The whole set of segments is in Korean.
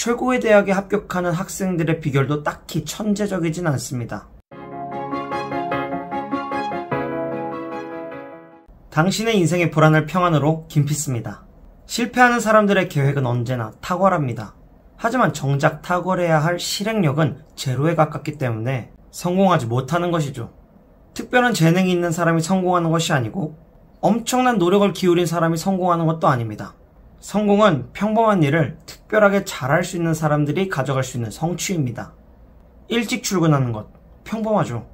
최고의 대학에 합격하는 학생들의 비결도 딱히 천재적이진 않습니다. 당신의 인생의 불안을 평안으로 김피스입니다. 실패하는 사람들의 계획은 언제나 탁월합니다. 하지만 정작 탁월해야 할 실행력은 제로에 가깝기 때문에 성공하지 못하는 것이죠. 특별한 재능이 있는 사람이 성공하는 것이 아니고 엄청난 노력을 기울인 사람이 성공하는 것도 아닙니다. 성공은 평범한 일을 특별하게 잘할 수 있는 사람들이 가져갈 수 있는 성취입니다. 일찍 출근하는 것, 평범하죠.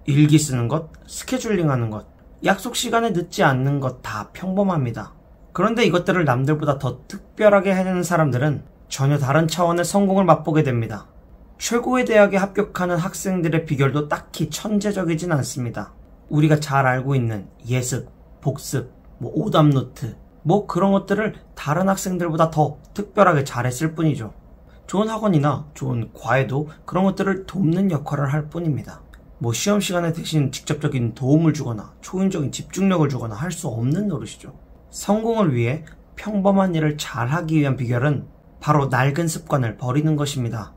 일기 쓰는 것, 스케줄링 하는 것, 약속 시간에 늦지 않는 것 다 평범합니다. 그런데 이것들을 남들보다 더 특별하게 해내는 사람들은 전혀 다른 차원의 성공을 맛보게 됩니다. 최고의 대학에 합격하는 학생들의 비결도 딱히 천재적이진 않습니다. 우리가 잘 알고 있는 예습, 복습, 오답노트, 그런 것들을 다른 학생들보다 더 특별하게 잘했을 뿐이죠. 좋은 학원이나 좋은 과외도 그런 것들을 돕는 역할을 할 뿐입니다. 시험 시간에 대신 직접적인 도움을 주거나 초인적인 집중력을 주거나 할 수 없는 노릇이죠. 성공을 위해 평범한 일을 잘하기 위한 비결은 바로 낡은 습관을 버리는 것입니다.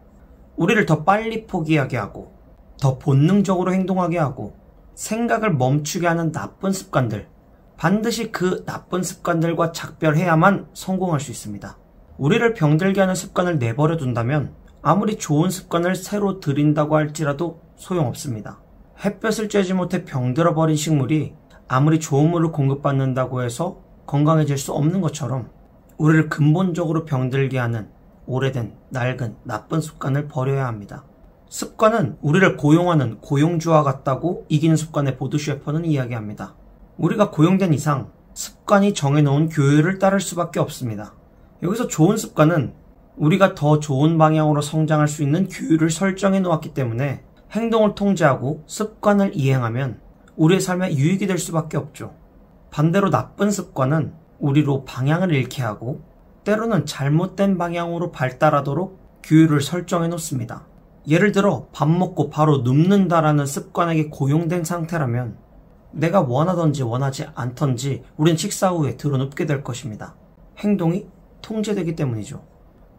우리를 더 빨리 포기하게 하고 더 본능적으로 행동하게 하고 생각을 멈추게 하는 나쁜 습관들, 반드시 그 나쁜 습관들과 작별해야만 성공할 수 있습니다. 우리를 병들게 하는 습관을 내버려 둔다면 아무리 좋은 습관을 새로 들인다고 할지라도 소용없습니다. 햇볕을 쬐지 못해 병들어버린 식물이 아무리 좋은 물을 공급받는다고 해서 건강해질 수 없는 것처럼 우리를 근본적으로 병들게 하는 오래된 낡은 나쁜 습관을 버려야 합니다. 습관은 우리를 고용하는 고용주와 같다고 이기는 습관의 보드 셰퍼는 이야기합니다. 우리가 고용된 이상 습관이 정해놓은 교율을 따를 수밖에 없습니다. 여기서 좋은 습관은 우리가 더 좋은 방향으로 성장할 수 있는 교율을 설정해 놓았기 때문에 행동을 통제하고 습관을 이행하면 우리의 삶에 유익이 될 수밖에 없죠. 반대로 나쁜 습관은 우리로 방향을 잃게 하고 때로는 잘못된 방향으로 발달하도록 규율을 설정해 놓습니다. 예를 들어 밥 먹고 바로 눕는다라는 습관에게 고용된 상태라면 내가 원하던지 원하지 않던지 우린 식사 후에 드러눕게 될 것입니다. 행동이 통제되기 때문이죠.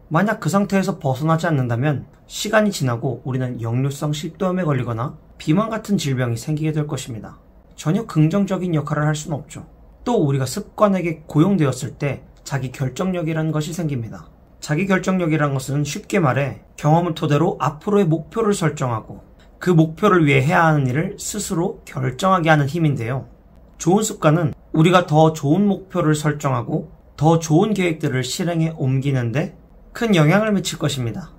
만약 그 상태에서 벗어나지 않는다면 시간이 지나고 우리는 역류성 식도염에 걸리거나 비만 같은 질병이 생기게 될 것입니다. 전혀 긍정적인 역할을 할 수는 없죠. 또 우리가 습관에게 고용되었을 때 자기 결정력이라는 것이 생깁니다. 자기 결정력이라는 것은 쉽게 말해 경험을 토대로 앞으로의 목표를 설정하고 그 목표를 위해 해야 하는 일을 스스로 결정하게 하는 힘인데요. 좋은 습관은 우리가 더 좋은 목표를 설정하고 더 좋은 계획들을 실행에 옮기는데 큰 영향을 미칠 것입니다.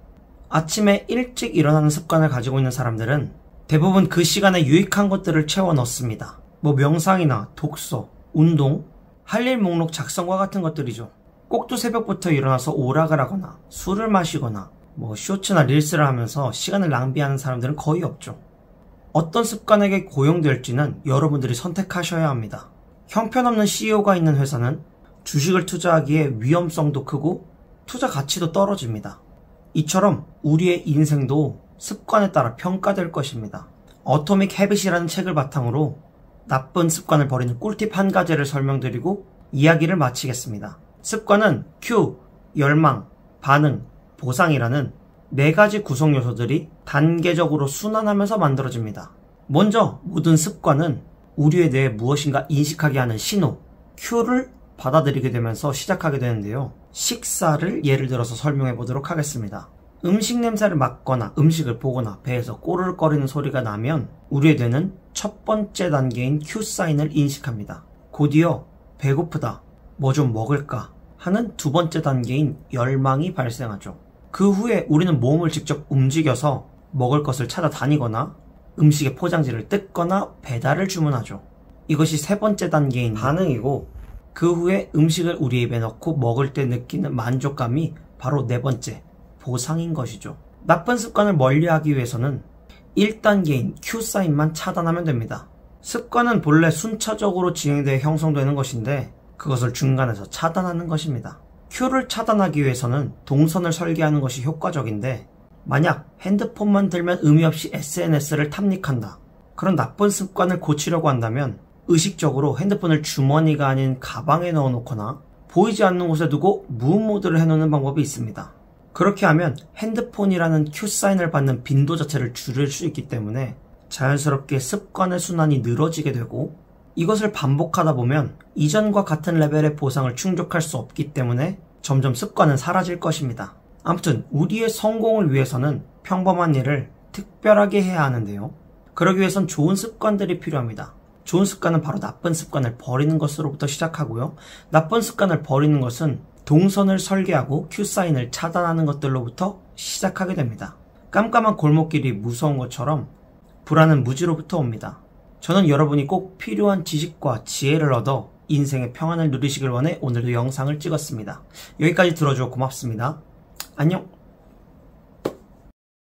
아침에 일찍 일어나는 습관을 가지고 있는 사람들은 대부분 그 시간에 유익한 것들을 채워 넣습니다. 명상이나 독서, 운동, 할 일 목록 작성과 같은 것들이죠. 꼭두 새벽부터 일어나서 오락을 하거나 술을 마시거나 쇼츠나 릴스를 하면서 시간을 낭비하는 사람들은 거의 없죠. 어떤 습관에게 고용될지는 여러분들이 선택하셔야 합니다. 형편없는 CEO가 있는 회사는 주식을 투자하기에 위험성도 크고 투자 가치도 떨어집니다. 이처럼 우리의 인생도 습관에 따라 평가될 것입니다. 어토믹 헤빗이라는 책을 바탕으로 나쁜 습관을 버리는 꿀팁 한 가지를 설명드리고 이야기를 마치겠습니다. 습관은 큐, 열망, 반응, 보상이라는 4가지 구성 요소들이 단계적으로 순환하면서 만들어집니다. 먼저 모든 습관은 우리의 뇌에 무엇인가 인식하게 하는 신호, 큐를 받아들이게 되면서 시작하게 되는데요. 식사를 예를 들어서 설명해 보도록 하겠습니다. 음식 냄새를 맡거나 음식을 보거나 배에서 꼬르륵거리는 소리가 나면 우리의 뇌는 첫 번째 단계인 큐 사인을 인식합니다. 곧이어 배고프다, 뭐 좀 먹을까 하는 두 번째 단계인 열망이 발생하죠. 그 후에 우리는 몸을 직접 움직여서 먹을 것을 찾아다니거나 음식의 포장지를 뜯거나 배달을 주문하죠. 이것이 세 번째 단계인 반응이고 그 후에 음식을 우리 입에 넣고 먹을 때 느끼는 만족감이 바로 네 번째 보상인 것이죠. 나쁜 습관을 멀리하기 위해서는 1단계인 Q 사인만 차단하면 됩니다. 습관은 본래 순차적으로 진행되어 형성되는 것인데 그것을 중간에서 차단하는 것입니다. Q를 차단하기 위해서는 동선을 설계하는 것이 효과적인데 만약 핸드폰만 들면 의미 없이 SNS를 탐닉한다. 그런 나쁜 습관을 고치려고 한다면 의식적으로 핸드폰을 주머니가 아닌 가방에 넣어놓거나 보이지 않는 곳에 두고 무음 모드를 해놓는 방법이 있습니다. 그렇게 하면 핸드폰이라는 큐사인을 받는 빈도 자체를 줄일 수 있기 때문에 자연스럽게 습관의 순환이 늘어지게 되고, 이것을 반복하다 보면 이전과 같은 레벨의 보상을 충족할 수 없기 때문에 점점 습관은 사라질 것입니다. 아무튼 우리의 성공을 위해서는 평범한 일을 특별하게 해야 하는데요. 그러기 위해선 좋은 습관들이 필요합니다. 좋은 습관은 바로 나쁜 습관을 버리는 것으로부터 시작하고요. 나쁜 습관을 버리는 것은 동선을 설계하고 큐사인을 차단하는 것들로부터 시작하게 됩니다. 깜깜한 골목길이 무서운 것처럼 불안은 무지로부터 옵니다. 저는 여러분이 꼭 필요한 지식과 지혜를 얻어 인생의 평안을 누리시길 원해 오늘도 영상을 찍었습니다. 여기까지 들어주어 고맙습니다. 안녕.